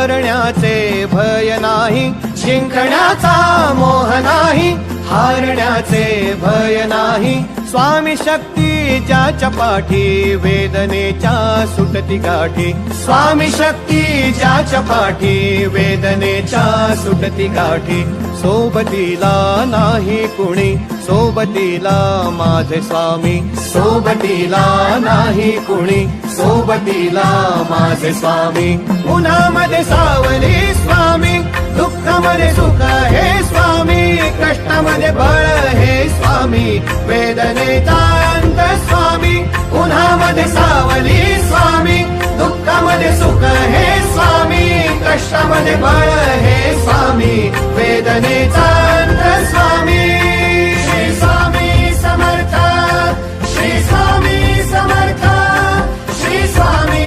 हारण्याचे भय नाही, जिंकण्याचा मोह नाही, हारण्याचे भय नाही. स्वामी शक्ती ज्याच्या पाठी, वेदनेच्या सुटती गाठी. स्वामी शक्ती ज्याच्या पाठी, वेदनेच्या सुटती गाठी. सोबतीला नाही कुणी, सोबतीला माझे स्वामी. सोबतीला नाही कुणी, सोबतीला माझे स्वामी. उन्हामध्ये सावली स्वामी, दुःखामध्ये सुख हे स्वामी, कष्टामध्ये बळ हे स्वामी, वेदनेचा अंत स्वामी. उन्हामध्ये सावली स्वामी,